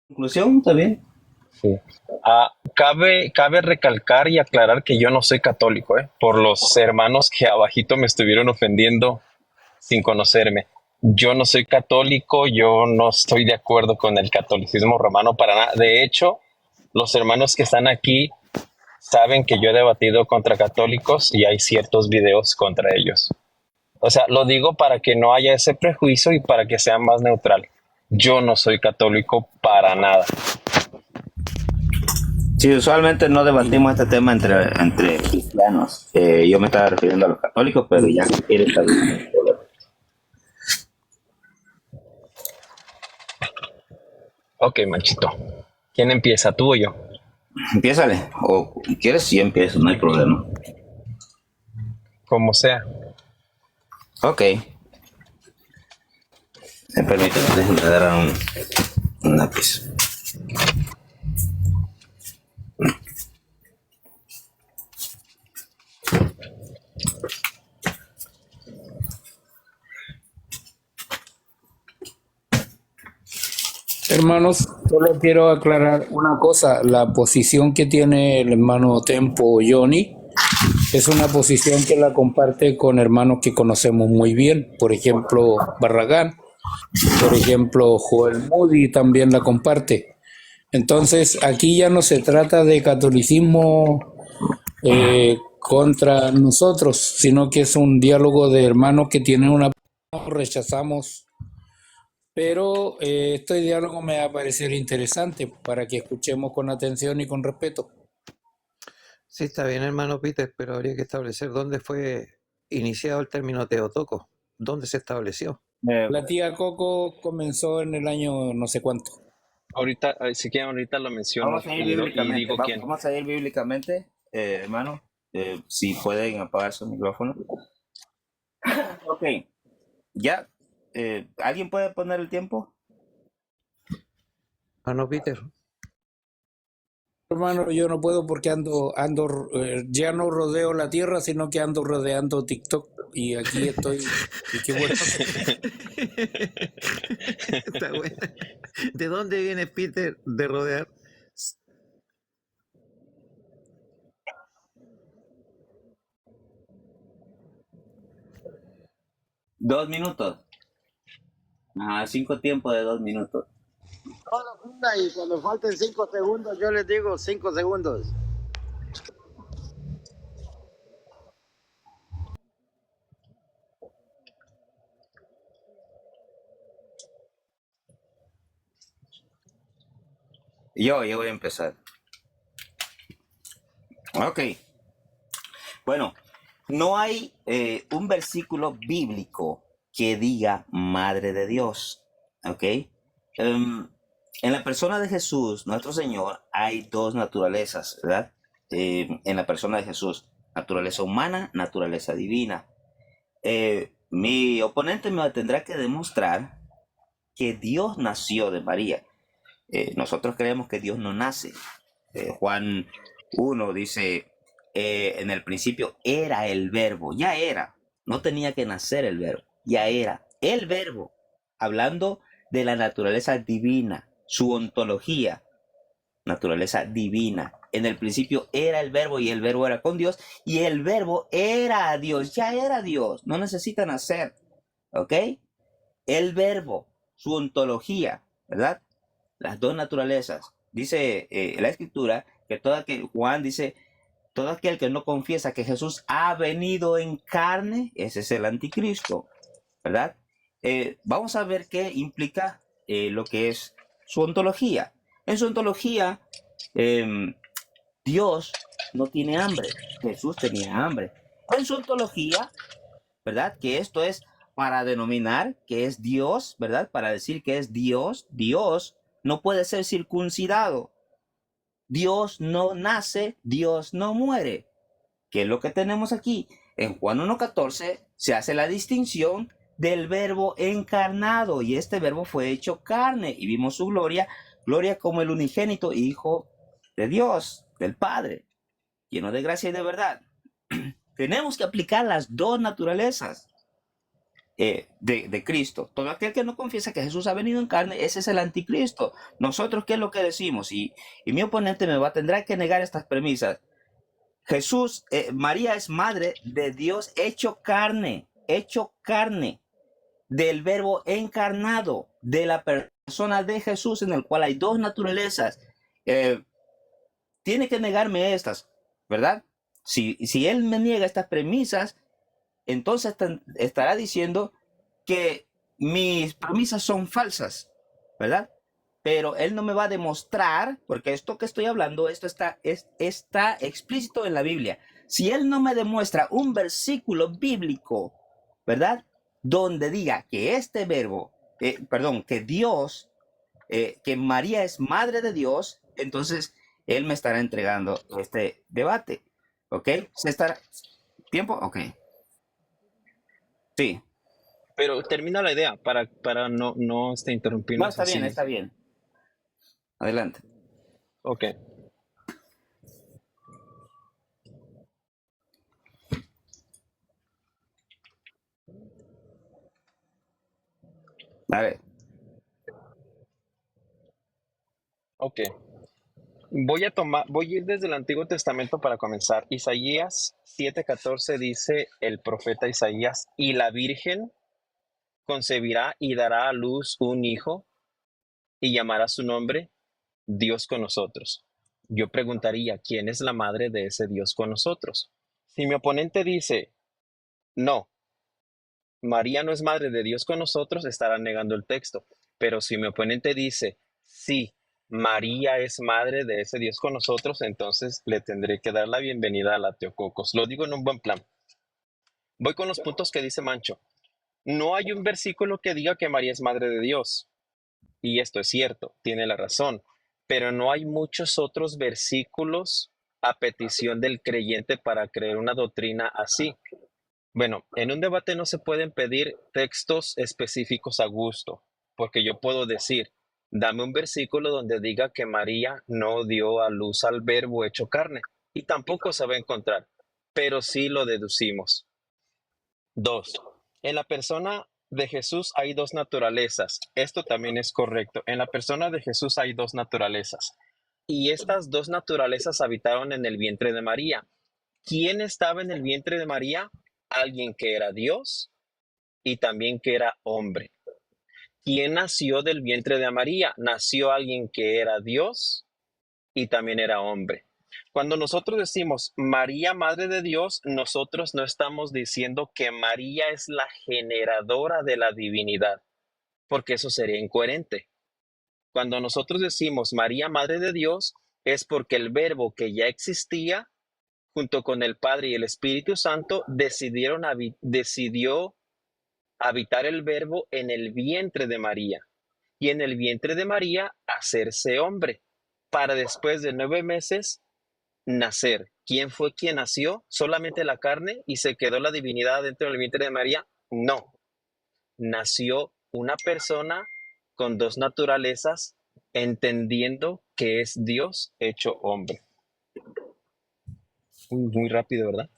Conclusión, ¿está bien? Sí. Cabe recalcar y aclarar que yo no soy católico, ¿eh? Por los hermanos que abajito me estuvieron ofendiendo sin conocerme. Yo no soy católico, yo no estoy de acuerdo con el catolicismo romano para nada. De hecho, los hermanos que están aquí saben que yo he debatido contra católicos y hay ciertos videos contra ellos. O sea, lo digo para que no haya ese prejuicio y para que sea más neutral. Yo no soy católico para nada. Sí, usualmente no debatimos este tema entre cristianos. Yo me estaba refiriendo a los católicos, pero ya si quieres está bien. Ok, Manchito. ¿Quién empieza, tú o yo? Empiézale. O si quieres, sí empiezo, no hay problema. Como sea. Ok. Me permite, déjame dar un lápiz. Hermanos, solo quiero aclarar una cosa. La posición que tiene el hermano Tempo Johnny es una posición que la comparte con hermanos que conocemos muy bien. Por ejemplo, Barragán, por ejemplo, Joel Moody también la comparte. Entonces, aquí ya no se trata de catolicismo contra nosotros, sino que es un diálogo de hermanos que tienen una... Rechazamos, pero este diálogo me va a parecer interesante para que escuchemos con atención y con respeto. Sí, está bien, hermano Peter, pero habría que establecer dónde fue iniciado el término Teotoco, dónde se estableció. La tía Coco comenzó en el año no sé cuánto. Ahorita, si quieren, ahorita lo menciono Vamos a ir y bíblicamente. digo quién. Vamos a ir bíblicamente, hermano. Si pueden apagar su micrófono. Ok. Ya. ¿Alguien puede poner el tiempo? Hermano Peter, Hermano, yo no puedo porque ya no rodeo la tierra, sino que ando rodeando TikTok y aquí estoy. Y qué bueno. está buena. ¿De dónde viene Peter de rodear? 2 minutos. Ajá, 5 tiempos de 2 minutos. Y cuando falten 5 segundos, yo les digo 5 segundos. Yo voy a empezar. Ok. Bueno, no hay un versículo bíblico que diga Madre de Dios. Ok. En la persona de Jesús, nuestro Señor, hay dos naturalezas, ¿verdad? En la persona de Jesús, naturaleza humana, naturaleza divina. Mi oponente me tendrá que demostrar que Dios nació de María. Nosotros creemos que Dios no nace. Juan 1 dice, en el principio era el verbo, ya era, no tenía que nacer el verbo, ya era el verbo, hablando de la naturaleza divina, su ontología, naturaleza divina. En el principio era el verbo y el verbo era con Dios y el verbo era Dios, ya era Dios, no necesita nacer, ¿ok? El verbo, su ontología, ¿verdad? Las dos naturalezas. Dice la escritura que Juan dice, todo aquel que no confiesa que Jesús ha venido en carne, ese es el anticristo, ¿verdad? Vamos a ver qué implica lo que es su ontología. En su ontología, Dios no tiene hambre, Jesús tenía hambre. En su ontología, ¿verdad? Que esto es para denominar que es Dios, ¿verdad? Para decir que es Dios. Dios no puede ser circuncidado. Dios no nace, Dios no muere. ¿Qué es lo que tenemos aquí? En Juan 1:14 se hace la distinción del verbo encarnado y este verbo fue hecho carne y vimos su gloria, gloria como el unigénito Hijo de Dios, del Padre, lleno de gracia y de verdad. Tenemos que aplicar las dos naturalezas. de Cristo. Todo aquel que no confiesa que Jesús ha venido en carne, ese es el anticristo. Nosotros, ¿qué es lo que decimos? Y mi oponente tendrá que negar estas premisas. Jesús, María es madre de Dios hecho carne, del verbo encarnado, de la persona de Jesús, en el cual hay dos naturalezas. Tiene que negarme estas, ¿verdad? Si él me niega estas premisas, entonces estará diciendo que mis premisas son falsas, ¿verdad? Pero él no me va a demostrar, porque esto que estoy hablando, esto está explícito en la Biblia. Si él no me demuestra un versículo bíblico, ¿verdad? Donde diga que este verbo, que Dios, que María es madre de Dios, entonces él me estará entregando este debate. ¿Ok? ¿Se estará? ¿Tiempo? Ok. Sí. Pero termina la idea para no No, interrumpirnos está bien, así. está bien. Adelante. Ok. A ver. Ok. Voy a ir desde el Antiguo Testamento para comenzar. Isaías 7:14 dice el profeta Isaías, y la Virgen concebirá y dará a luz un hijo y llamará su nombre Dios con nosotros. Yo preguntaría, ¿quién es la madre de ese Dios con nosotros? Si mi oponente dice, no, María no es madre de Dios con nosotros, estará negando el texto. Pero si mi oponente dice, sí, María es madre de ese Dios con nosotros, entonces le tendré que dar la bienvenida a la Teococos. Lo digo en un buen plan. Voy con los puntos que dice Mancho. No hay un versículo que diga que María es madre de Dios. Y esto es cierto, tiene la razón. Pero no hay muchos otros versículos a petición del creyente para creer una doctrina así. Bueno, en un debate no se pueden pedir textos específicos a gusto, porque yo puedo decir, dame un versículo donde diga que María no dio a luz al verbo hecho carne, y tampoco se va a encontrar, pero sí lo deducimos. 2. En la persona de Jesús hay dos naturalezas. Esto también es correcto. En la persona de Jesús hay dos naturalezas. Y estas dos naturalezas habitaron en el vientre de María. ¿Quién estaba en el vientre de María? Alguien que era Dios y también que era hombre. ¿Quién nació del vientre de María? Nació alguien que era Dios y también era hombre. Cuando nosotros decimos María, Madre de Dios, nosotros no estamos diciendo que María es la generadora de la divinidad, porque eso sería incoherente. Cuando nosotros decimos María, Madre de Dios, es porque el verbo que ya existía, junto con el Padre y el Espíritu Santo, decidió habitar el verbo en el vientre de María. Y en el vientre de María hacerse hombre, para después de 9 meses nacer. ¿Quién fue quien nació? ¿Solamente la carne y se quedó la divinidad dentro del vientre de María? No. Nació una persona con dos naturalezas, entendiendo que es Dios hecho hombre. Muy rápido, ¿verdad?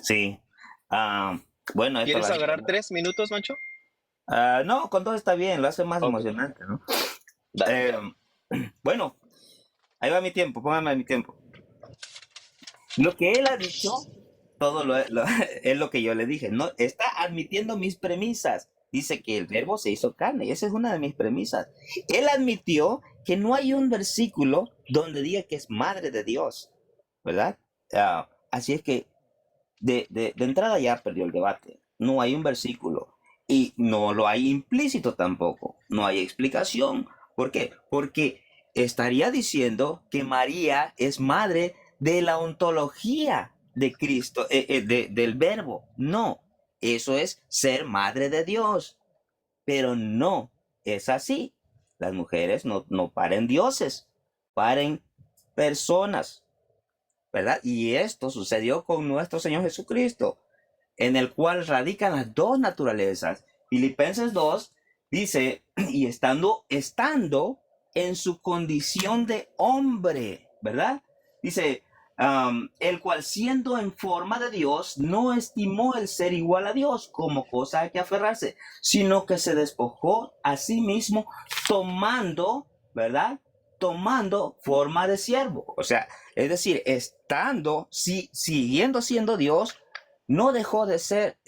Sí. Bueno, esto ¿Quieres la agarrar 3 minutos, Mancho? no, con todo está bien, lo hace más Ok. emocionante, ¿no? Dale. Bueno, ahí va mi tiempo, póngame mi tiempo. Lo que él ha dicho, es lo que yo le dije. No, está admitiendo mis premisas. Dice que el verbo se hizo carne. Y esa es una de mis premisas. Él admitió que no hay un versículo donde diga que es madre de Dios, ¿verdad? Así es que de entrada ya perdió el debate. No hay un versículo. Y no lo hay implícito tampoco. No hay explicación. ¿Por qué? Porque estaría diciendo que María es madre de la ontología de Cristo, del verbo. No, eso es ser madre de Dios. Pero no es así. Las mujeres no paren dioses, paren personas, ¿verdad? Y esto sucedió con nuestro Señor Jesucristo, en el cual radican las dos naturalezas. Filipenses 2 dice, y estando en su condición de hombre, ¿verdad? Dice, el cual siendo en forma de Dios, no estimó el ser igual a Dios como cosa a que aferrarse, sino que se despojó a sí mismo tomando, ¿verdad? Tomando forma de siervo. O sea, es decir, siguiendo siendo Dios, no dejó de ser,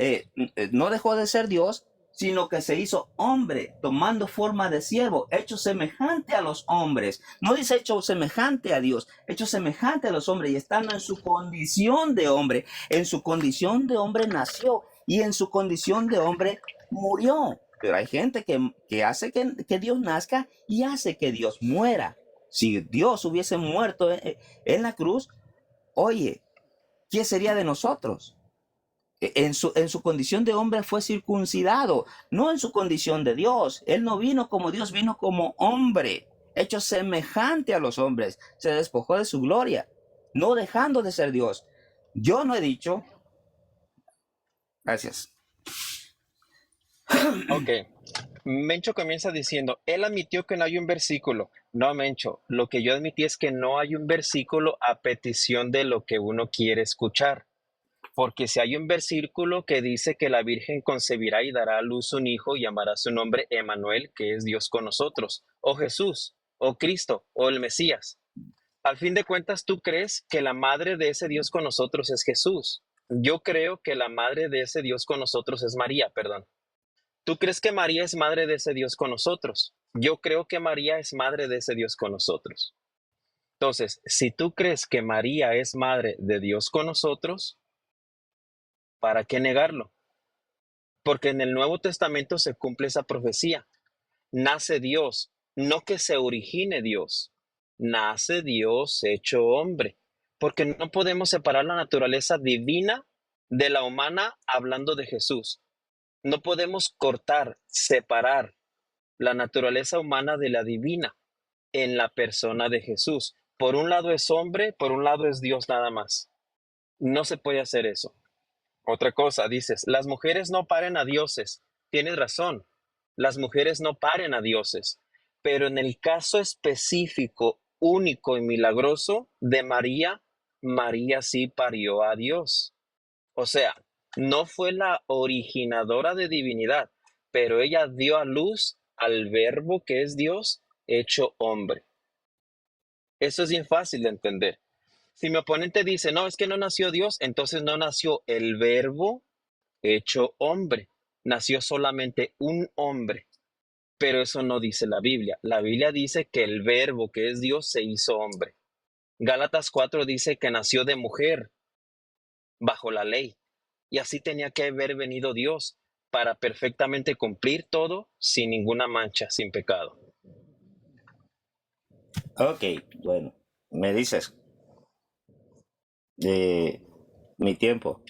no dejó de ser Dios, sino que se hizo hombre, tomando forma de siervo, hecho semejante a los hombres. No dice hecho semejante a Dios, hecho semejante a los hombres, y estando en su condición de hombre, en su condición de hombre nació, y en su condición de hombre murió. Pero hay gente que hace que Dios nazca y hace que Dios muera. Si Dios hubiese muerto en la cruz, oye, ¿qué sería de nosotros? En su condición de hombre fue circuncidado, no en su condición de Dios. Él no vino como Dios, vino como hombre, hecho semejante a los hombres. Se despojó de su gloria, no dejando de ser Dios. Yo no he dicho. Gracias. Ok. Mencho comienza diciendo, él admitió que no hay un versículo. No, Mencho, lo que yo admití es que no hay un versículo a petición de lo que uno quiere escuchar. Porque si hay un versículo que dice que la Virgen concebirá y dará a luz un hijo y llamará su nombre Emmanuel, que es Dios con nosotros, o Jesús, o Cristo, o el Mesías. Al fin de cuentas, tú crees que la madre de ese Dios con nosotros es Jesús. Yo creo que la madre de ese Dios con nosotros es María, perdón. ¿Tú crees que María es madre de ese Dios con nosotros? Yo creo que María es madre de ese Dios con nosotros. Entonces, si tú crees que María es madre de Dios con nosotros, ¿para qué negarlo? Porque en el Nuevo Testamento se cumple esa profecía. Nace Dios, no que se origine Dios. Nace Dios hecho hombre. Porque no podemos separar la naturaleza divina de la humana hablando de Jesús. No podemos cortar, separar la naturaleza humana de la divina en la persona de Jesús. Por un lado es hombre, por un lado es Dios nada más. No se puede hacer eso. Otra cosa, dices, las mujeres no paren a dioses. Tienes razón, las mujeres no paren a dioses. Pero en el caso específico, único y milagroso de María, María sí parió a Dios. O sea, no fue la originadora de divinidad, pero ella dio a luz al verbo que es Dios hecho hombre. Eso es bien fácil de entender. Si mi oponente dice, no, es que no nació Dios, entonces no nació el verbo hecho hombre. Nació solamente un hombre. Pero eso no dice la Biblia. La Biblia dice que el verbo que es Dios se hizo hombre. Gálatas 4 dice que nació de mujer bajo la ley. Y así tenía que haber venido Dios para perfectamente cumplir todo sin ninguna mancha, sin pecado. Ok, bueno, me dices mi tiempo.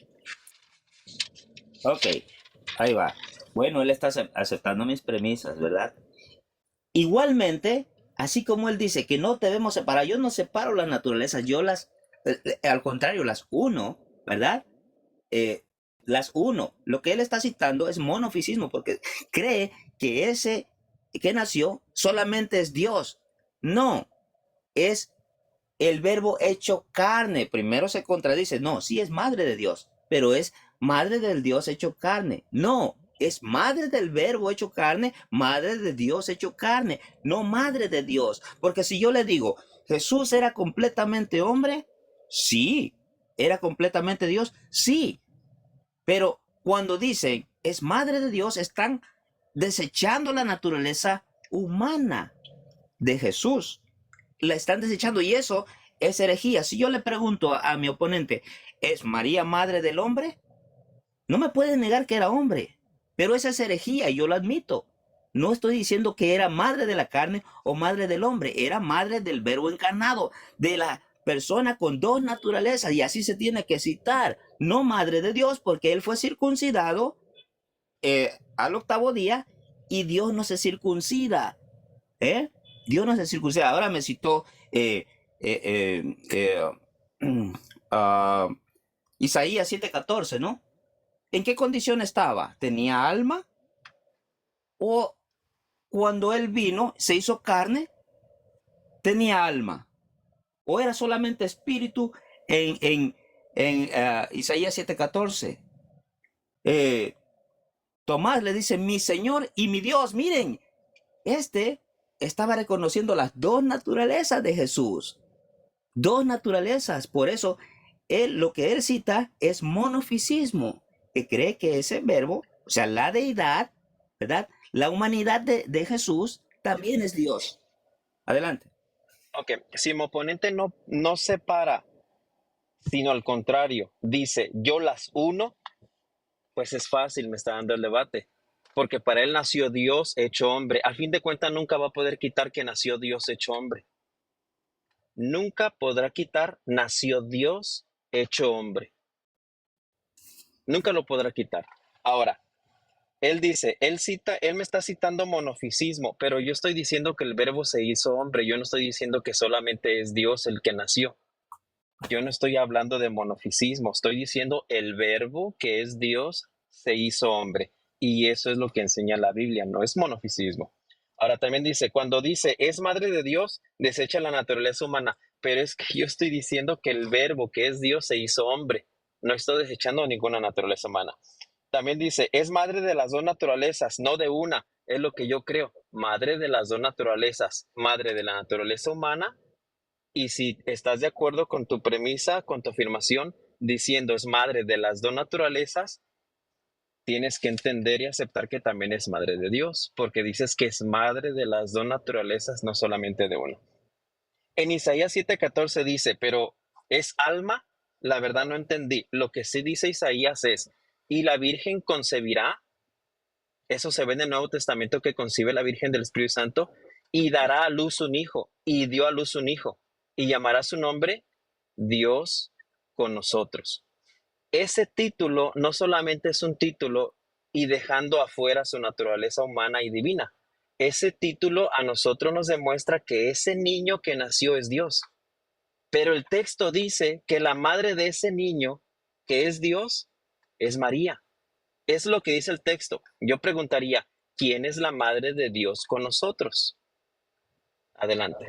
Ok, ahí va. Bueno, él está aceptando mis premisas, ¿verdad? Igualmente, así como él dice que no debemos separar, yo no separo las naturalezas, al contrario, las uno, ¿verdad? Las uno. Lo que él está citando es monofisismo, porque cree que ese que nació solamente es Dios. No, es el verbo hecho carne. Primero se contradice, no, sí es madre de Dios, pero es madre del Dios hecho carne. No, es madre del verbo hecho carne, madre de Dios hecho carne, no madre de Dios. Porque si yo le digo, Jesús era completamente hombre, sí. Era completamente Dios, sí. Pero cuando dicen es madre de Dios, están desechando la naturaleza humana de Jesús. La están desechando y eso es herejía. Si yo le pregunto a mi oponente, ¿es María madre del hombre? No me puede negar que era hombre, pero esa es herejía y yo lo admito. No estoy diciendo que era madre de la carne o madre del hombre, era madre del verbo encarnado, de la persona con dos naturalezas y así se tiene que citar. No madre de Dios porque él fue circuncidado al octavo día y Dios no se circuncida. ¿Eh? Dios no se circuncida. Ahora me citó uh, Isaías 7:14, ¿no? ¿En qué condición estaba? ¿Tenía alma? ¿O cuando él vino, se hizo carne, tenía alma? ¿O era solamente espíritu en Isaías 7:14. Tomás le dice, mi Señor y mi Dios. Miren, este estaba reconociendo las dos naturalezas de Jesús. Dos naturalezas. Por eso, lo que él cita es monofisismo, que cree que ese verbo, o sea, la deidad, ¿verdad? La humanidad de Jesús también es Dios. Adelante. Ok, si mi oponente no separa, sino al contrario, dice yo las uno, pues es fácil, me está dando el debate. Porque para él nació Dios hecho hombre. Al fin de cuentas, nunca va a poder quitar que nació Dios hecho hombre. Nunca podrá quitar nació Dios hecho hombre. Nunca lo podrá quitar. Ahora, él dice, él me está citando monofisismo, pero yo estoy diciendo que el verbo se hizo hombre. Yo no estoy diciendo que solamente es Dios el que nació. Yo no estoy hablando de monofisismo, estoy diciendo el verbo que es Dios se hizo hombre. Y eso es lo que enseña la Biblia, no es monofisismo. Ahora también dice, cuando dice es madre de Dios, desecha la naturaleza humana. Pero es que yo estoy diciendo que el verbo que es Dios se hizo hombre. No estoy desechando ninguna naturaleza humana. También dice, es madre de las dos naturalezas, no de una. Es lo que yo creo. Madre de las dos naturalezas. Madre de la naturaleza humana. Y si estás de acuerdo con tu premisa, con tu afirmación, diciendo es madre de las dos naturalezas, tienes que entender y aceptar que también es madre de Dios, porque dices que es madre de las dos naturalezas, no solamente de una. En Isaías 7:14 dice, pero ¿es alma? La verdad no entendí. Lo que sí dice Isaías es, ¿y la Virgen concebirá? Eso se ve en el Nuevo Testamento que concibe la Virgen del Espíritu Santo y dará a luz un hijo, y dio a luz un hijo, y llamará su nombre Dios con nosotros. Ese título no solamente es un título y dejando afuera su naturaleza humana y divina. Ese título a nosotros nos demuestra que ese niño que nació es Dios. Pero el texto dice que la madre de ese niño, que es Dios, es María. Es lo que dice el texto. Yo preguntaría, ¿quién es la madre de Dios con nosotros? Adelante.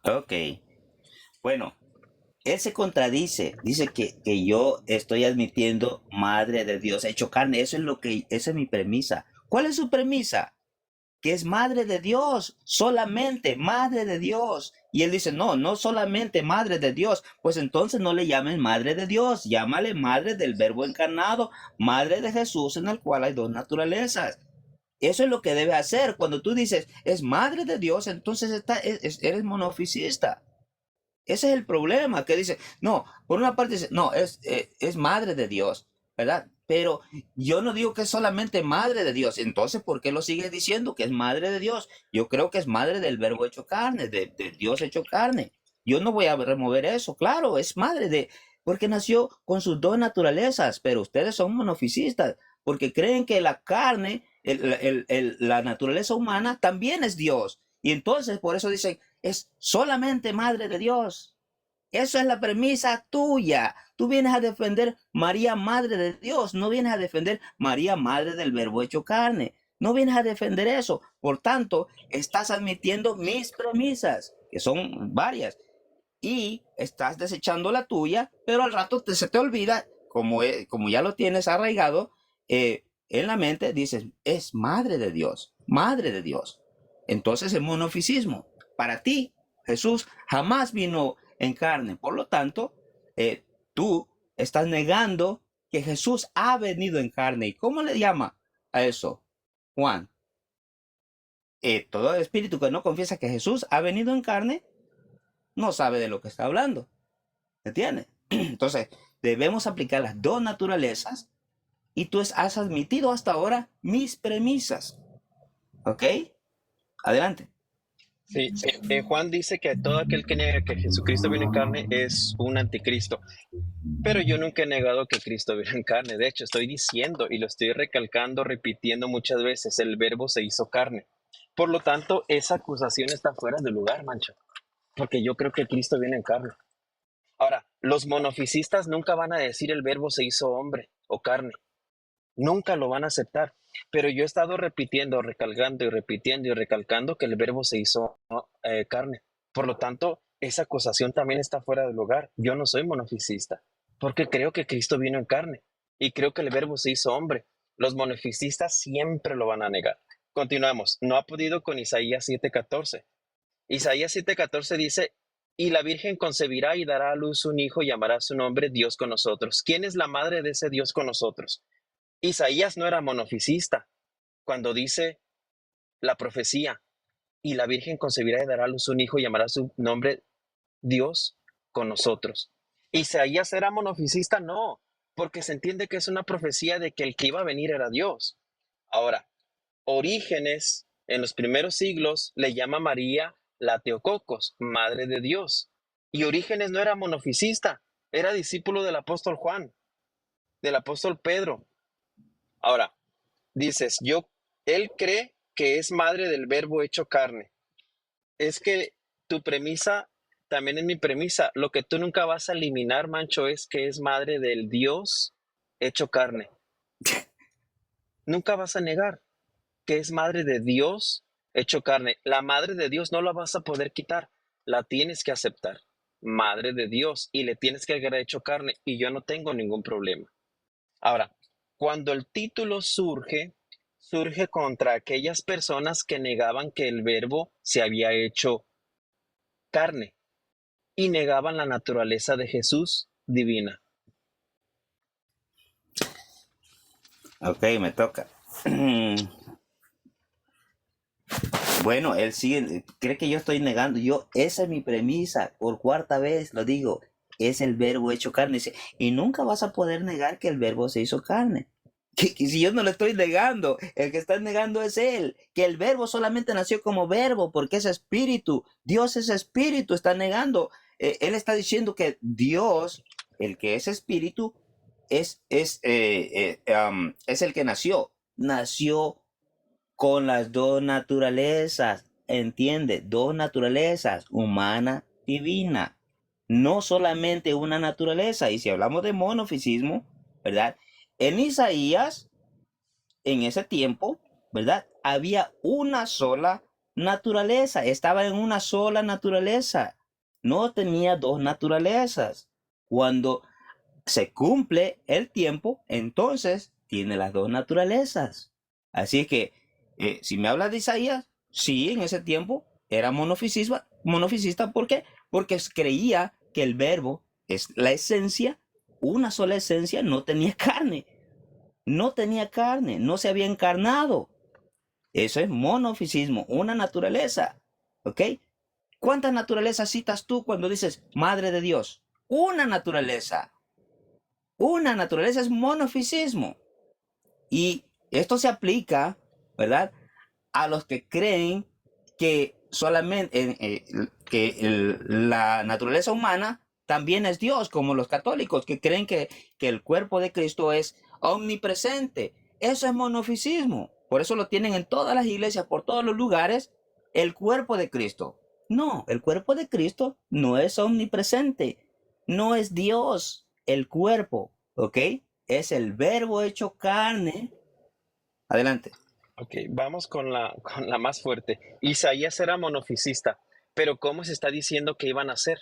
Ok. Bueno, él se contradice. Dice que yo estoy admitiendo madre de Dios hecho carne. Esa es mi premisa. ¿Cuál es su premisa? Que es madre de Dios, solamente madre de Dios. Y él dice, no, no solamente madre de Dios. Pues entonces no le llamen madre de Dios, llámale madre del verbo encarnado, madre de Jesús en el cual hay dos naturalezas. Eso es lo que debe hacer. Cuando tú dices, es madre de Dios, entonces eres monofisista. Ese es el problema, que dice, no, por una parte dice, no, es madre de Dios, ¿verdad? Pero yo no digo que es solamente madre de Dios. Entonces, ¿por qué lo sigues diciendo que es madre de Dios? Yo creo que es madre del verbo hecho carne, de Dios hecho carne. Yo no voy a remover eso, claro, es madre porque nació con sus dos naturalezas, pero ustedes son monofisistas, porque creen que la carne, la naturaleza humana también es Dios. Y entonces, por eso dicen, es solamente madre de Dios. Eso es la premisa tuya. Tú vienes a defender María, madre de Dios. No vienes a defender María, madre del verbo hecho carne. No vienes a defender eso. Por tanto, estás admitiendo mis premisas, que son varias, y estás desechando la tuya, pero al rato se te olvida, como ya lo tienes arraigado en la mente, dices, es madre de Dios, madre de Dios. Entonces el monofisismo. Para ti, Jesús jamás vino en carne. Por lo tanto, tú estás negando que Jesús ha venido en carne. ¿Y cómo le llama a eso, Juan? Todo espíritu que no confiesa que Jesús ha venido en carne, no sabe de lo que está hablando. ¿Entiendes? Entonces, debemos aplicar las dos naturalezas y tú has admitido hasta ahora mis premisas. ¿Ok? Adelante. Sí, Juan dice que todo aquel que niega que Jesucristo vino en carne es un anticristo. Pero yo nunca he negado que Cristo vino en carne. De hecho, estoy diciendo y lo estoy recalcando, repitiendo muchas veces, el verbo se hizo carne. Por lo tanto, esa acusación está fuera de lugar, mancho. Porque yo creo que Cristo viene en carne. Ahora, los monofisistas nunca van a decir el verbo se hizo hombre o carne. Nunca lo van a aceptar. Pero yo he estado repitiendo, recalcando y repitiendo y recalcando que el verbo se hizo carne. Por lo tanto, esa acusación también está fuera de lugar. Yo no soy monofisista, porque creo que Cristo vino en carne y creo que el Verbo se hizo hombre. Los monofisistas siempre lo van a negar. Continuamos. No ha podido con Isaías 7:14. Isaías 7:14 dice, y la Virgen concebirá y dará a luz un hijo y llamará su nombre Dios con nosotros. ¿Quién es la madre de ese Dios con nosotros? Isaías no era monofisista cuando dice la profecía, y la Virgen concebirá y dará a luz un hijo y llamará su nombre Dios con nosotros. Isaías era monofisista, no, porque se entiende que es una profecía de que el que iba a venir era Dios. Ahora, Orígenes, en los primeros siglos, le llama a María la Teococos, Madre de Dios. Y Orígenes no era monofisista, era discípulo del apóstol Juan, del apóstol Pedro. Ahora, dices, él cree que es madre del Verbo hecho carne. Es que tu premisa también es mi premisa. Lo que tú nunca vas a eliminar, Mancho, es que es madre del Dios hecho carne. Nunca vas a negar que es madre de Dios hecho carne. La madre de Dios no la vas a poder quitar, la tienes que aceptar. Madre de Dios, y le tienes que agregar hecho carne, y yo no tengo ningún problema. Ahora, cuando el título surge contra aquellas personas que negaban que el Verbo se había hecho carne y negaban la naturaleza de Jesús divina. Ok, me toca. Bueno, él sigue, cree que yo estoy negando. Esa es mi premisa, por cuarta vez lo digo, es el Verbo hecho carne. Y nunca vas a poder negar que el Verbo se hizo carne. Que si yo no lo estoy negando, el que está negando es él, que el Verbo solamente nació como verbo, porque es espíritu. Dios es espíritu, está negando. Él está diciendo que Dios, el que es espíritu, es el que nació con las dos naturalezas, entiende, dos naturalezas, humana, divina, no solamente una naturaleza. Y si hablamos de monofisismo, ¿verdad? En Isaías, en ese tiempo, ¿verdad? Había una sola naturaleza, estaba en una sola naturaleza, no tenía dos naturalezas. Cuando se cumple el tiempo, entonces tiene las dos naturalezas. Así es que, si me hablas de Isaías, sí, en ese tiempo era monofisista. ¿Por qué? Porque creía que el verbo es la esencia, una sola esencia, no tenía carne, no se había encarnado. Eso es monofisismo, una naturaleza. ¿Ok? ¿Cuántas naturalezas citas tú cuando dices Madre de Dios? Una naturaleza. Una naturaleza es monofisismo. Y esto se aplica, ¿verdad? A los que creen que solamente la naturaleza humana también es Dios, como los católicos que creen que el cuerpo de Cristo es omnipresente. Eso es monofisismo. Por eso lo tienen en todas las iglesias, por todos los lugares, el cuerpo de Cristo. No, el cuerpo de Cristo no es omnipresente. No es Dios el cuerpo, ¿ok? Es el Verbo hecho carne. Adelante. Ok, vamos con la más fuerte. Isaías era monofisista, pero ¿cómo se está diciendo que iban a ser?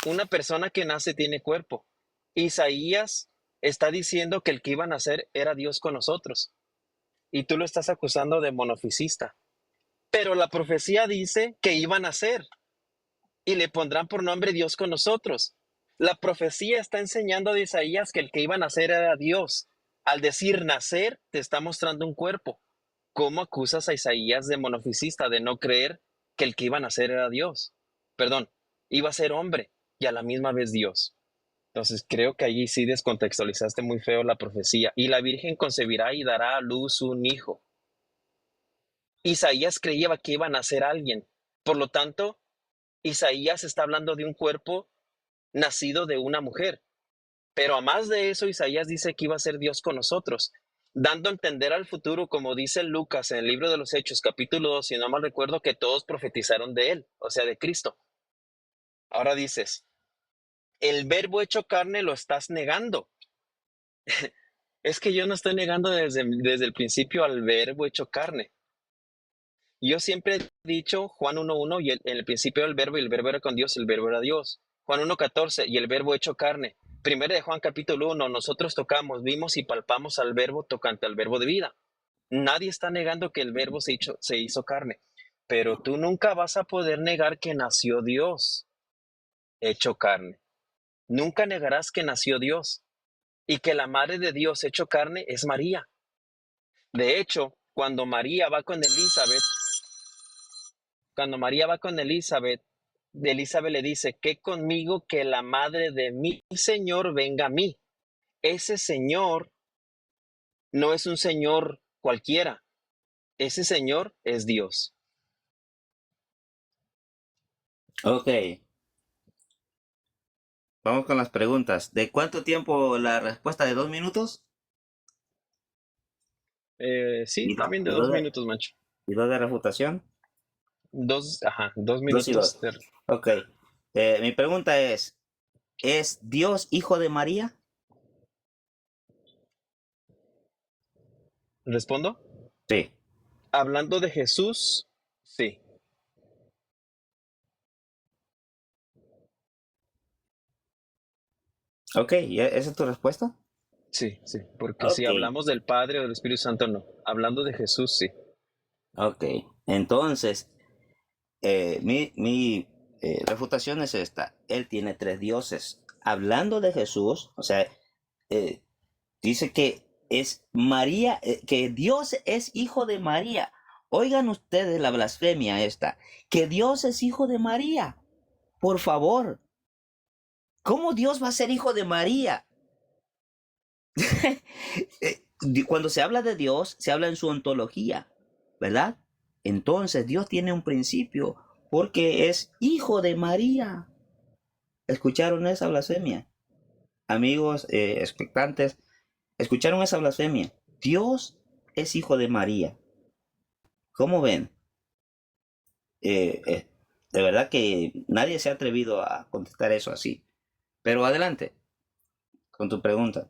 Una persona que nace tiene cuerpo. Isaías está diciendo que el que iban a ser era Dios con nosotros. Y tú lo estás acusando de monofisista. Pero la profecía dice que iban a ser y le pondrán por nombre Dios con nosotros. La profecía está enseñando a Isaías que el que iba a nacer era Dios. Al decir nacer, te está mostrando un cuerpo. ¿Cómo acusas a Isaías de monofisista, de no creer que el que iba a nacer era Dios? Perdón, iba a ser hombre y a la misma vez Dios. Entonces creo que allí sí descontextualizaste muy feo la profecía. Y la Virgen concebirá y dará a luz un hijo. Isaías creía que iba a nacer alguien. Por lo tanto, Isaías está hablando de un cuerpo nacido de una mujer. Pero a más de eso, Isaías dice que iba a ser Dios con nosotros, dando a entender al futuro, como dice Lucas en el libro de los Hechos, capítulo 2, si no mal recuerdo, que todos profetizaron de él, o sea, de Cristo. Ahora dices, el verbo hecho carne lo estás negando. Es que yo no estoy negando desde el principio al verbo hecho carne. Yo siempre he dicho Juan 1:1 y en el principio era el verbo y el verbo era con Dios y el verbo era Dios. Juan 1:14 y el verbo hecho carne. Primero de Juan capítulo 1, nosotros tocamos, vimos y palpamos al verbo tocante al verbo de vida. Nadie está negando que el verbo se hizo carne, pero tú nunca vas a poder negar que nació Dios hecho carne. Nunca negarás que nació Dios y que la madre de Dios hecho carne es María. De hecho, cuando María va con Elizabeth, Elizabeth le dice, que conmigo que la madre de mi Señor venga a mí. Ese Señor no es un Señor cualquiera, ese Señor es Dios. Ok, vamos con las preguntas. ¿De cuánto tiempo la respuesta de 2 minutos? Sí, Y dos, también de y dos dos de, minutos, Mancho. y dos de refutación. Dos 2 y minutos. 2. Ok. Mi pregunta ¿es Dios hijo de María? ¿Respondo? Sí. Hablando de Jesús, sí, Ok, ¿esa es tu respuesta? sí, sí, porque si Ok, hablamos del Padre o del Espíritu Santo, no. Hablando de Jesús, sí. ok. Entonces, mi refutación es esta. Él tiene 3 dioses. Hablando de Jesús, o sea, eh, dice que es María, que Dios es hijo de María. Oigan ustedes la blasfemia esta, que Dios es hijo de María. Por favor, ¿cómo Dios va a ser hijo de María? Cuando se habla de Dios, se habla en su ontología, ¿verdad? Entonces Dios tiene un principio porque es hijo de María. ¿Escucharon esa blasfemia? Amigos expectantes, ¿escucharon esa blasfemia? Dios es hijo de María. ¿Cómo ven? De verdad que nadie se ha atrevido a contestar eso así. Pero adelante con tu pregunta.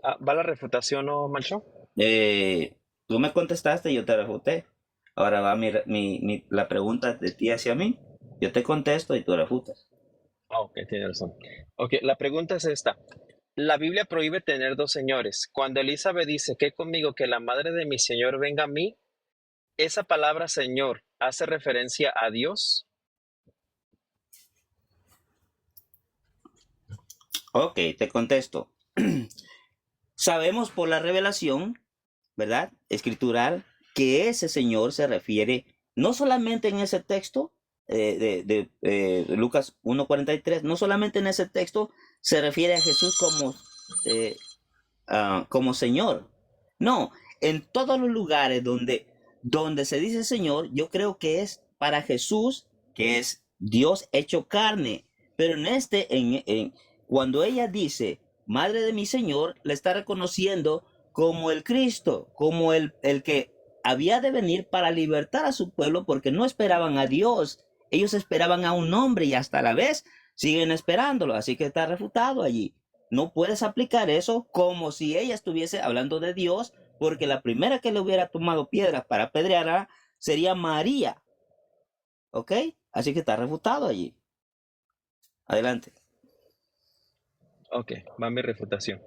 ¿Va la refutación, no, Mancho? Tú me contestaste y yo te refuté. Ahora va la pregunta de ti hacia mí. Yo te contesto y tú refutas. Ok, tiene razón. Ok, la pregunta es esta. La Biblia prohíbe tener dos señores. Cuando Elizabeth dice que conmigo que la madre de mi Señor venga a mí, ¿esa palabra Señor hace referencia a Dios? Ok, te contesto. Sabemos por la revelación, ¿verdad? Escritural, que ese Señor se refiere no solamente en ese texto Lucas 1:43, no solamente en ese texto se refiere a Jesús eh, como Señor. No, en todos los lugares donde se dice Señor, yo creo que es para Jesús, que es Dios hecho carne. Pero cuando ella dice, Madre de mi Señor, le está reconociendo como el Cristo, como el que había de venir para libertar a su pueblo porque no esperaban a Dios. Ellos esperaban a un hombre y hasta la vez siguen esperándolo. Así que está refutado allí. No puedes aplicar eso como si ella estuviese hablando de Dios, porque la primera que le hubiera tomado piedras para apedrearla sería María. ¿Ok? Así que está refutado allí. Adelante. Ok, va mi refutación.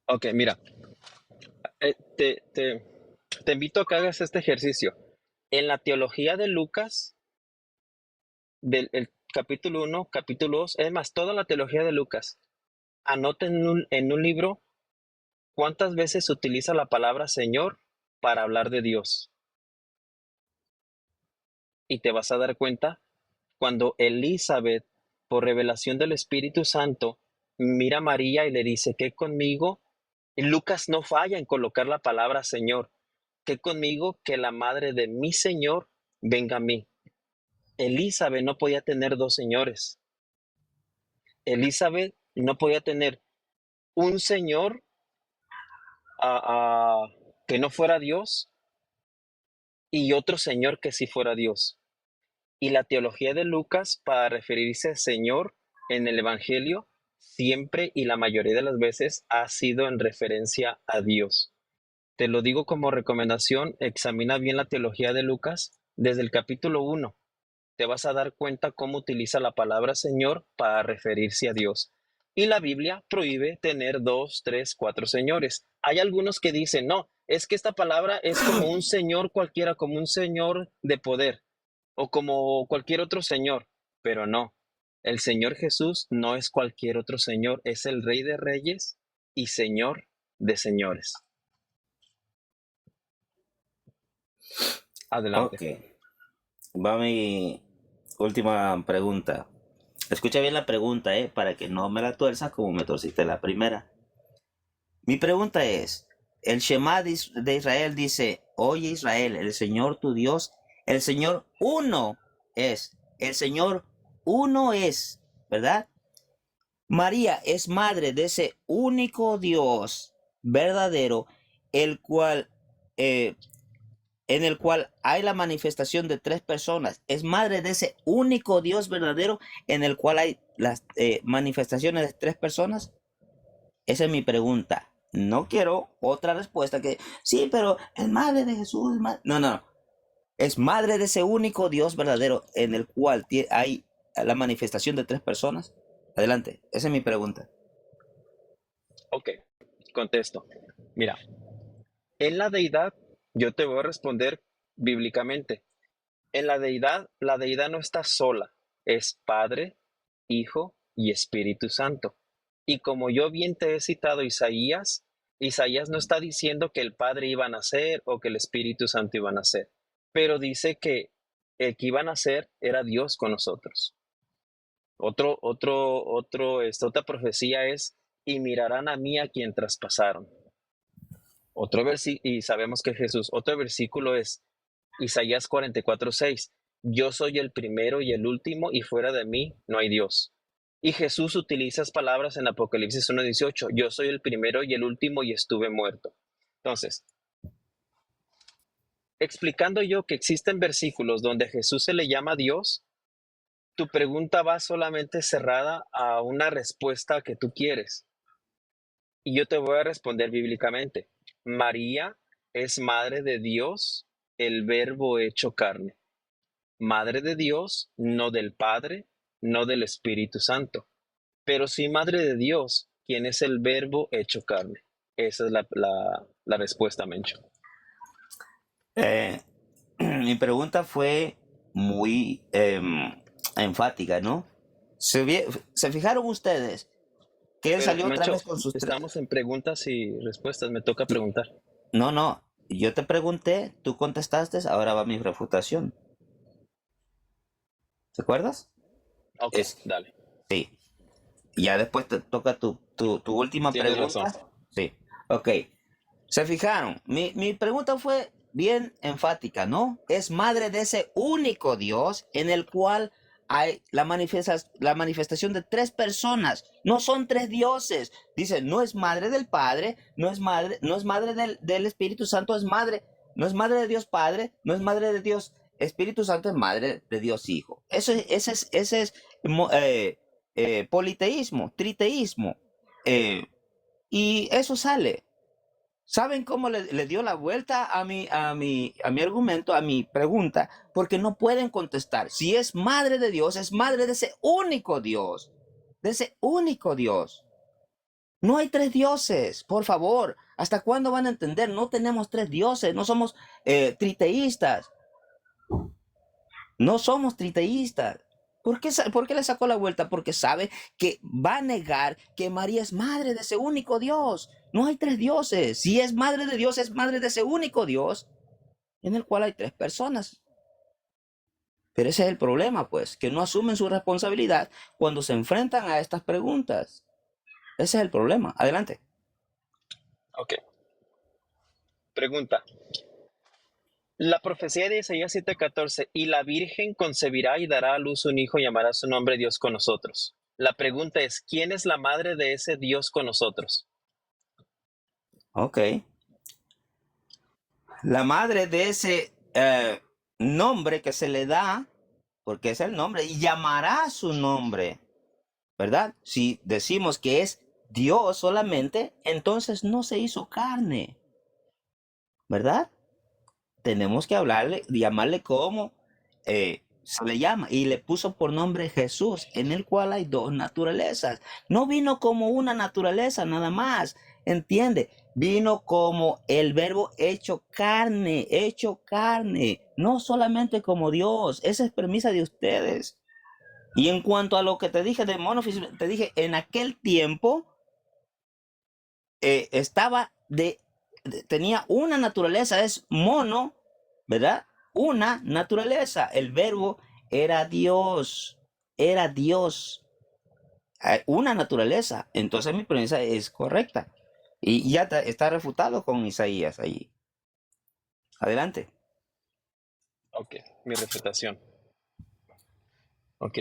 Ok, mira, eh, te, te, te invito a que hagas este ejercicio. En la teología de Lucas, del el capítulo 1, capítulo 2, es más, toda la teología de Lucas, anota en un libro cuántas veces se utiliza la palabra Señor para hablar de Dios. Y te vas a dar cuenta cuando Elizabeth, por revelación del Espíritu Santo, mira a María y le dice que conmigo, y Lucas no falla en colocar la palabra Señor, que conmigo, que la madre de mi Señor venga a mí. Elizabeth no podía tener dos señores. Elizabeth no podía tener un señor que no fuera Dios y otro señor que sí fuera Dios. Y la teología de Lucas, para referirse a Señor en el Evangelio, siempre y la mayoría de las veces ha sido en referencia a Dios. Te lo digo como recomendación, examina bien la teología de Lucas desde el capítulo 1. Te vas a dar cuenta cómo utiliza la palabra Señor para referirse a Dios. Y la Biblia prohíbe tener 2, 3, 4 señores. Hay algunos que dicen, no, es que esta palabra es como un señor cualquiera, como un señor de poder o como cualquier otro señor, pero no. El Señor Jesús no es cualquier otro señor, es el Rey de Reyes y Señor de señores. Adelante. Ok, va mi última pregunta. Escucha bien la pregunta, para que no me la tuerzas como me torciste la primera. Mi pregunta es, el Shema de Israel dice, oye Israel, el Señor tu Dios, el Señor uno el Señor uno es, ¿verdad? María es madre de ese único Dios verdadero, el cual, en el cual hay la manifestación de tres personas. Es madre de ese único Dios verdadero en el cual hay las manifestaciones de tres personas. Esa es mi pregunta. No quiero otra respuesta que sí, pero es madre de Jesús. No, no. Es madre de ese único Dios verdadero en el cual hay la manifestación de tres personas. Adelante. Esa es mi pregunta. Ok, contesto. Mira, en la deidad, yo te voy a responder bíblicamente. En la deidad no está sola, es Padre, Hijo y Espíritu Santo. Y como yo bien te he citado Isaías, Isaías no está diciendo que el Padre iba a nacer o que el Espíritu Santo iba a nacer, pero dice que el que iba a nacer era Dios con nosotros. Otra profecía es, y mirarán a mí a quien traspasaron. Y sabemos que Jesús, otro versículo es Isaías 44:6. Yo soy el primero y el último, y fuera de mí no hay Dios. Y Jesús utiliza esas palabras en Apocalipsis 1:18. Yo soy el primero y el último, y estuve muerto. Entonces, explicando yo que existen versículos donde a Jesús se le llama Dios, tu pregunta va solamente cerrada a una respuesta que tú quieres. Y yo te voy a responder bíblicamente. María es madre de Dios, el verbo hecho carne. Madre de Dios, no del Padre, no del Espíritu Santo, pero sí madre de Dios, quien es el verbo hecho carne. Esa es la respuesta, Mencho. Eh, mi pregunta fue muy enfática, ¿no? ¿Se fijaron ustedes que él Pero, salió otra Mencho, vez con sus tres? estamos en preguntas y respuestas, me toca preguntar. No, no. Yo te pregunté, tú contestaste, ahora va mi refutación. ¿Te acuerdas? Ok, Es, dale. sí. Ya después te toca tu última Tienes pregunta. razón. Sí. Ok. ¿Se fijaron? Mi pregunta fue bien enfática, ¿no? Es madre de ese único Dios en el cual hay la manifestación de tres personas. No son tres dioses. Dice, no es madre del Padre, no es madre del Espíritu Santo, no es madre de Dios Padre, no es madre de Dios Espíritu Santo, es madre de Dios Hijo. Ese es politeísmo, triteísmo. Y eso sale. ¿Saben cómo le dio la vuelta a mi argumento, a mi pregunta? Porque no pueden contestar. Si es madre de Dios, es madre de ese único Dios. De ese único Dios. No hay tres dioses, por favor. ¿Hasta cuándo van a entender? No tenemos tres dioses, no somos triteístas. No somos triteístas. ¿Por qué le sacó la vuelta? Porque sabe que va a negar que María es madre de ese único Dios. No hay tres dioses. Si es madre de Dios, es madre de ese único Dios en el cual hay tres personas. Pero ese es el problema, pues, que no asumen su responsabilidad cuando se enfrentan a estas preguntas. Ese es el problema. Adelante. Ok. Pregunta. La profecía de Isaías 7:14, y la Virgen concebirá y dará a luz un hijo y llamará su nombre Dios con nosotros. La pregunta es, ¿quién es la madre de ese Dios con nosotros? Ok. La madre de ese nombre que se le da, porque es el nombre, y llamará su nombre, ¿verdad? Si decimos que es Dios solamente, entonces no se hizo carne. ¿verdad? Tenemos que hablarle, llamarle como se le llama, y le puso por nombre Jesús, en el cual hay dos naturalezas. No vino como una naturaleza nada más, ¿entiende? Vino como el verbo hecho carne, no solamente como Dios. Esa es premisa de ustedes. Y en cuanto a lo que te dije de monofisismo, te dije, en aquel tiempo estaba tenía una naturaleza, es mono, ¿verdad? Una naturaleza. El verbo era Dios, una naturaleza. Entonces mi premisa es correcta. Y ya está refutado con Isaías allí. Adelante. Ok, mi refutación. Ok,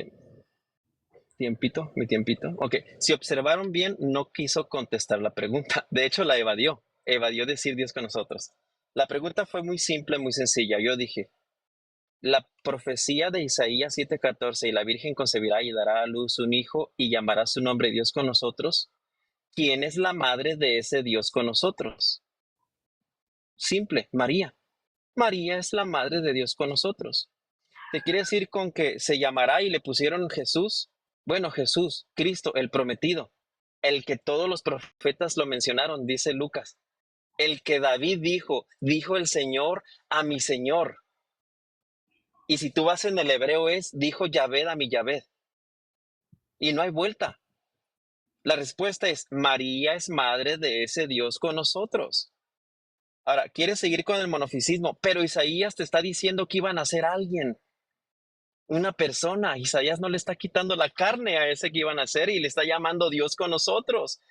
mi tiempito. Ok, si observaron bien, no quiso contestar la pregunta. De hecho, la evadió. Evadió decir Dios con nosotros. La pregunta fue muy simple, muy sencilla. Yo dije, la profecía de Isaías 7:14, y la Virgen concebirá y dará a luz un hijo y llamará su nombre Dios con nosotros. ¿Quién es la madre de ese Dios con nosotros? Simple, María. María es la madre de Dios con nosotros. ¿Te quiere decir con que se llamará y le pusieron Jesús? Bueno, Jesús, Cristo, el prometido, el que todos los profetas lo mencionaron, dice Lucas. El que David dijo el Señor a mi Señor. Y si tú vas en el hebreo dijo Yahvé a mi Yahvé. Y no hay vuelta. La respuesta es, María es madre de ese Dios con nosotros. Ahora, quieres seguir con el monofisismo, pero Isaías te está diciendo que iban a ser alguien, una persona. Isaías no le está quitando la carne a ese que iban a ser y le está llamando Dios con nosotros.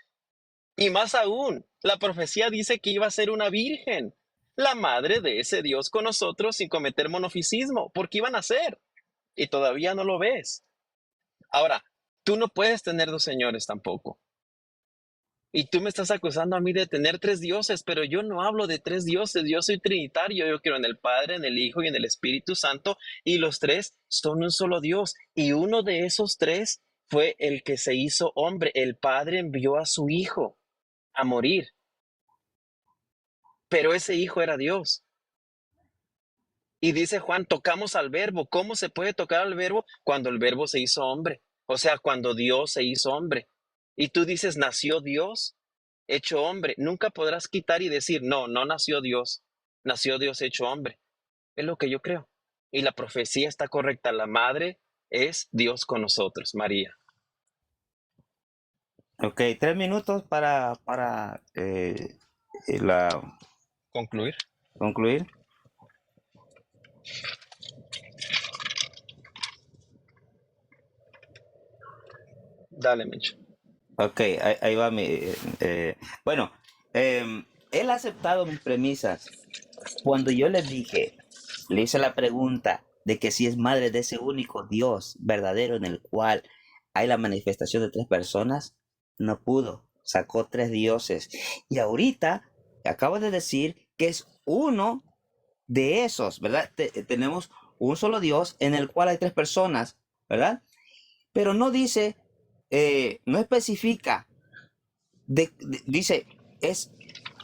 Y más aún, la profecía dice que iba a ser una virgen, la madre de ese Dios con nosotros sin cometer monofisismo, porque iban a ser. Y todavía no lo ves. Ahora, tú no puedes tener dos señores tampoco. Y tú me estás acusando a mí de tener tres dioses, pero yo no hablo de tres dioses, yo soy trinitario, yo creo en el Padre, en el Hijo y en el Espíritu Santo, y los tres son un solo Dios. Y uno de esos tres fue el que se hizo hombre. El Padre envió a su Hijo a morir, pero ese Hijo era Dios. Y dice Juan, tocamos al Verbo. ¿Cómo se puede tocar al Verbo? Cuando el Verbo se hizo hombre, o sea, cuando Dios se hizo hombre. Y tú dices, nació Dios hecho hombre. Nunca podrás quitar y decir, no, no nació Dios hecho hombre. Es lo que yo creo. Y la profecía está correcta. La madre es Dios con nosotros, María. Ok, 3 minutos para ¿Concluir? concluir. Dale, Micho. Ok, ahí va bueno, él ha aceptado mis premisas. Cuando yo le hice la pregunta de que si es madre de ese único Dios verdadero en el cual hay la manifestación de tres personas, no pudo. Sacó tres dioses. Y ahorita acabo de decir que es uno de esos, ¿verdad? Tenemos un solo Dios en el cual hay tres personas, ¿verdad? Pero no dice, no especifica, dice, es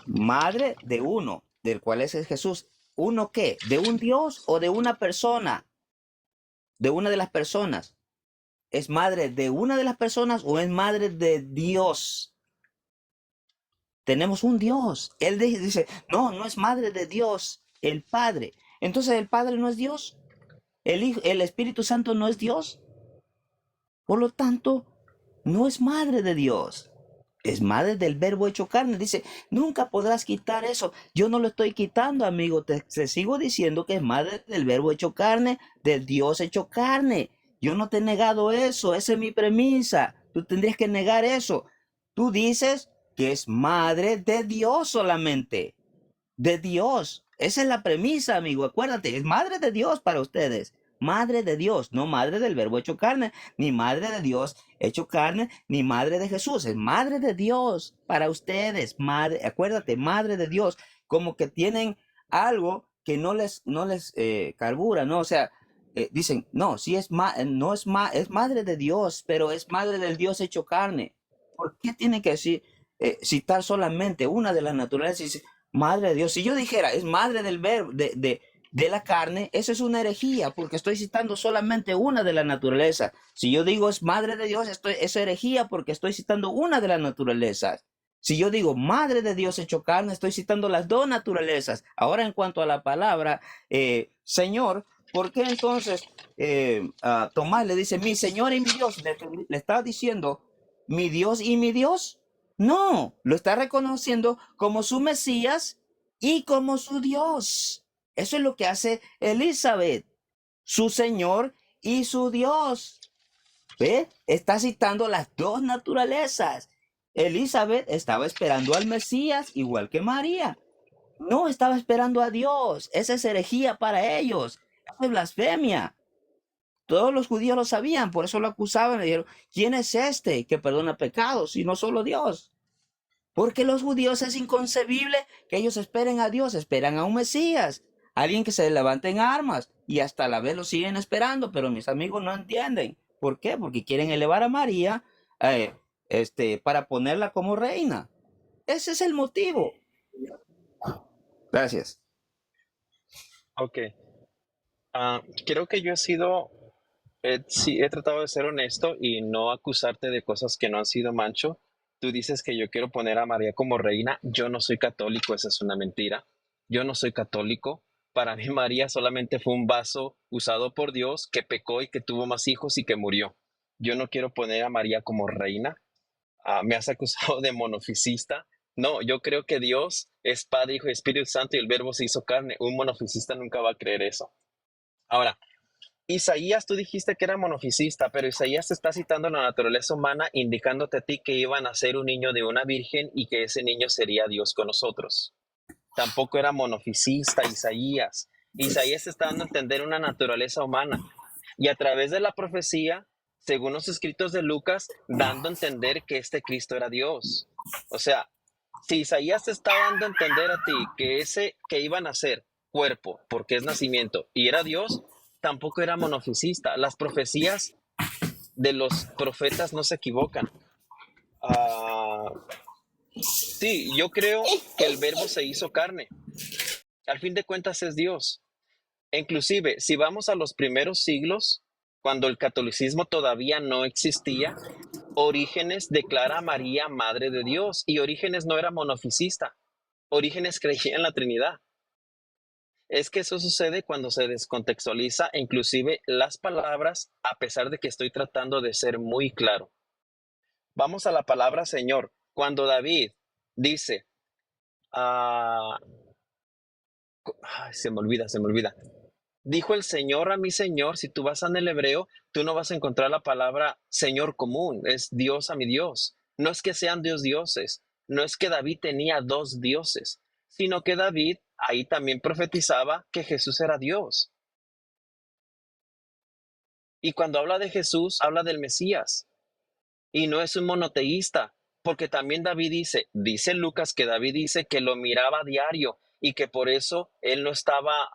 madre de uno, del cual es Jesús. ¿Uno qué? ¿De un Dios o de una persona? De una de las personas. ¿Es madre de una de las personas o es madre de Dios? Tenemos un Dios. Él dice, no, no es madre de Dios, el Padre. Entonces el Padre no es Dios. El Espíritu Santo no es Dios. Por lo tanto, no es madre de Dios. Es madre del verbo hecho carne. Dice, nunca podrás quitar eso. Yo no lo estoy quitando, amigo. Te sigo diciendo que es madre del verbo hecho carne, del Dios hecho carne. Yo no te he negado eso. Esa es mi premisa. Tú tendrías que negar eso. Tú dices que es madre de Dios solamente. De Dios. Esa es la premisa, amigo. Acuérdate, es madre de Dios para ustedes. Madre de Dios, no madre del verbo hecho carne, ni madre de Dios hecho carne, ni madre de Jesús. Es madre de Dios para ustedes. Madre, acuérdate, madre de Dios. Como que tienen algo que no les carbura, ¿no? O sea, dicen, no, sí es es madre de Dios, pero es madre del Dios hecho carne. ¿Por qué tiene que citar solamente una de las naturalezas? madre de Dios. Si yo dijera, es madre del verbo, de la carne, eso es una herejía, porque estoy citando solamente una de la naturaleza. Si yo digo es madre de Dios, es herejía porque estoy citando una de las naturalezas. Si yo digo madre de Dios hecho carne, estoy citando las dos naturalezas. Ahora, en cuanto a la palabra Señor, ¿por qué entonces Tomás le dice mi Señor y mi Dios? Le está diciendo mi Dios y mi Dios. No, lo está reconociendo como su Mesías y como su Dios. Eso es lo que hace Elizabeth, su Señor y su Dios. ¿Ve? Está citando las dos naturalezas. Elizabeth estaba esperando al Mesías igual que María. No estaba esperando a Dios. Esa es herejía para ellos. Eso es blasfemia. Todos los judíos lo sabían, por eso lo acusaban. Le dijeron, ¿quién es este que perdona pecados y no solo Dios? Porque los judíos es inconcebible que ellos esperen a Dios, esperan a un Mesías, alguien que se levante en armas y hasta la vez lo siguen esperando, pero mis amigos no entienden. ¿Por qué? Porque quieren elevar a María para ponerla como reina. Ese es el motivo. Gracias. Ok. Creo que yo sí, he tratado de ser honesto y no acusarte de cosas que no han sido mancho. Tú dices que yo quiero poner a María como reina. Yo no soy católico, esa es una mentira. Yo no soy católico. Para mí María solamente fue un vaso usado por Dios que pecó y que tuvo más hijos y que murió. Yo no quiero poner a María como reina. Me has acusado de monofisista. No, yo creo que Dios es Padre, Hijo y Espíritu Santo y el Verbo se hizo carne. Un monofisista nunca va a creer eso. Ahora, Isaías, tú dijiste que era monofisista, pero Isaías te está citando la naturaleza humana, indicándote a ti que iban a ser un niño de una virgen y que ese niño sería Dios con nosotros. Tampoco era monofisista Isaías. Isaías está dando a entender una naturaleza humana. Y a través de la profecía, según los escritos de Lucas, dando a entender que este Cristo era Dios. O sea, si Isaías te está dando a entender a ti que ese que iban a ser cuerpo, porque es nacimiento, y era Dios, tampoco era monofisista. Las profecías de los profetas no se equivocan. Ah, sí, yo creo que el verbo se hizo carne. Al fin de cuentas es Dios. E inclusive, si vamos a los primeros siglos, cuando el catolicismo todavía no existía, Orígenes declara a María Madre de Dios y Orígenes no era monofisista. Orígenes creía en la Trinidad. Es que eso sucede cuando se descontextualiza inclusive las palabras, a pesar de que estoy tratando de ser muy claro. Vamos a la palabra Señor. Cuando David dice, ah, se me olvida. Dijo el Señor a mi Señor, si tú vas en el hebreo, tú no vas a encontrar la palabra Señor común, es Dios a mi Dios. No es que sean dioses, no es que David tenía dos dioses, sino que David ahí también profetizaba que Jesús era Dios. Y cuando habla de Jesús, habla del Mesías. Y no es un monoteísta, porque también David dice Lucas que David dice que lo miraba a diario y que por eso él no estaba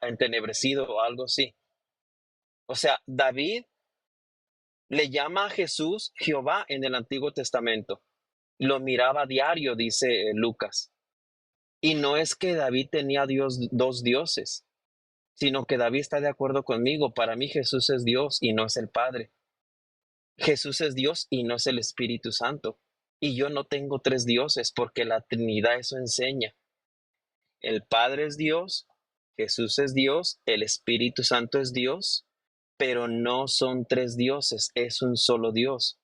entenebrecido o algo así. O sea, David le llama a Jesús Jehová en el Antiguo Testamento. Lo miraba a diario, dice Lucas. Y no es que David tenía dos dioses, sino que David está de acuerdo conmigo. Para mí Jesús es Dios y no es el Padre. Jesús es Dios y no es el Espíritu Santo. Y yo no tengo tres dioses porque la Trinidad eso enseña. El Padre es Dios, Jesús es Dios, el Espíritu Santo es Dios, pero no son tres dioses, es un solo Dios.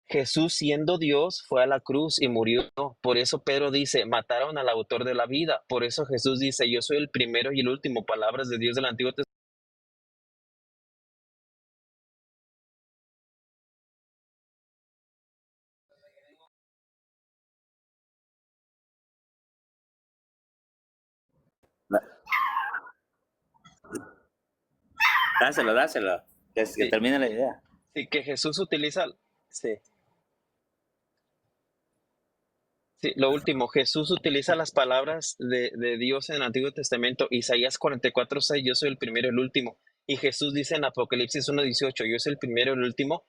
Jesús siendo Dios fue a la cruz y murió. Por eso Pedro dice, mataron al autor de la vida. Por eso Jesús dice, yo soy el primero y el último. Palabras de Dios del Antiguo Testamento. Dáselo, que Sí, termine la idea. sí, que Jesús utiliza, sí, sí, lo último, Jesús utiliza las palabras de Dios en el Antiguo Testamento, Isaías 44:6, yo soy el primero y el último. Y Jesús dice en Apocalipsis 1:18, yo soy el primero y el último,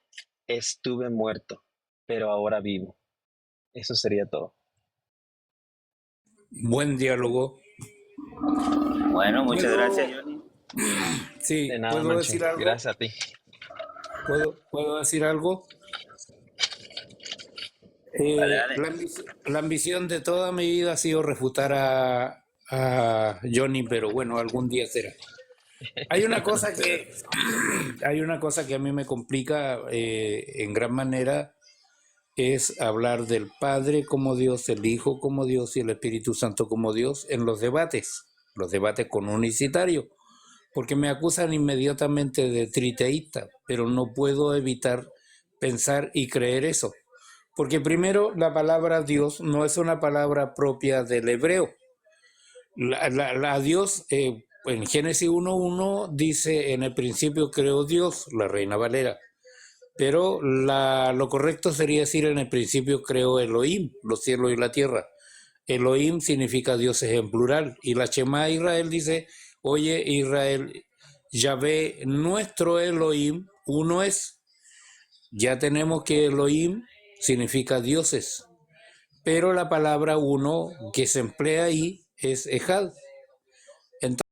estuve muerto, pero ahora vivo. Eso sería todo. Buen diálogo. Bueno, muchas ¿Puedo, gracias, Johnny. sí, De nada, puedo Manche. decir algo? Gracias a ti. ¿Puedo decir algo? Dale, dale. La ambición de toda mi vida ha sido refutar a Johnny, pero bueno, algún día será. Hay una cosa que, hay una cosa que a mí me complica en gran manera, es hablar del Padre como Dios, el Hijo como Dios y el Espíritu Santo como Dios en los debates con un unicitario, porque me acusan inmediatamente de triteísta, pero no puedo evitar pensar y creer eso. Porque primero, la palabra Dios no es una palabra propia del hebreo. La Dios, en Génesis 1:1 dice, en el principio creó Dios, la Reina Valera. Pero lo correcto sería decir, en el principio creó Elohim, los cielos y la tierra. Elohim significa dioses en plural. Y la Shema Israel dice, oye Israel, Yahvé, nuestro Elohim, uno es. Ya tenemos que Elohim significa dioses, pero la palabra uno que se emplea ahí es Ejad. Entonces,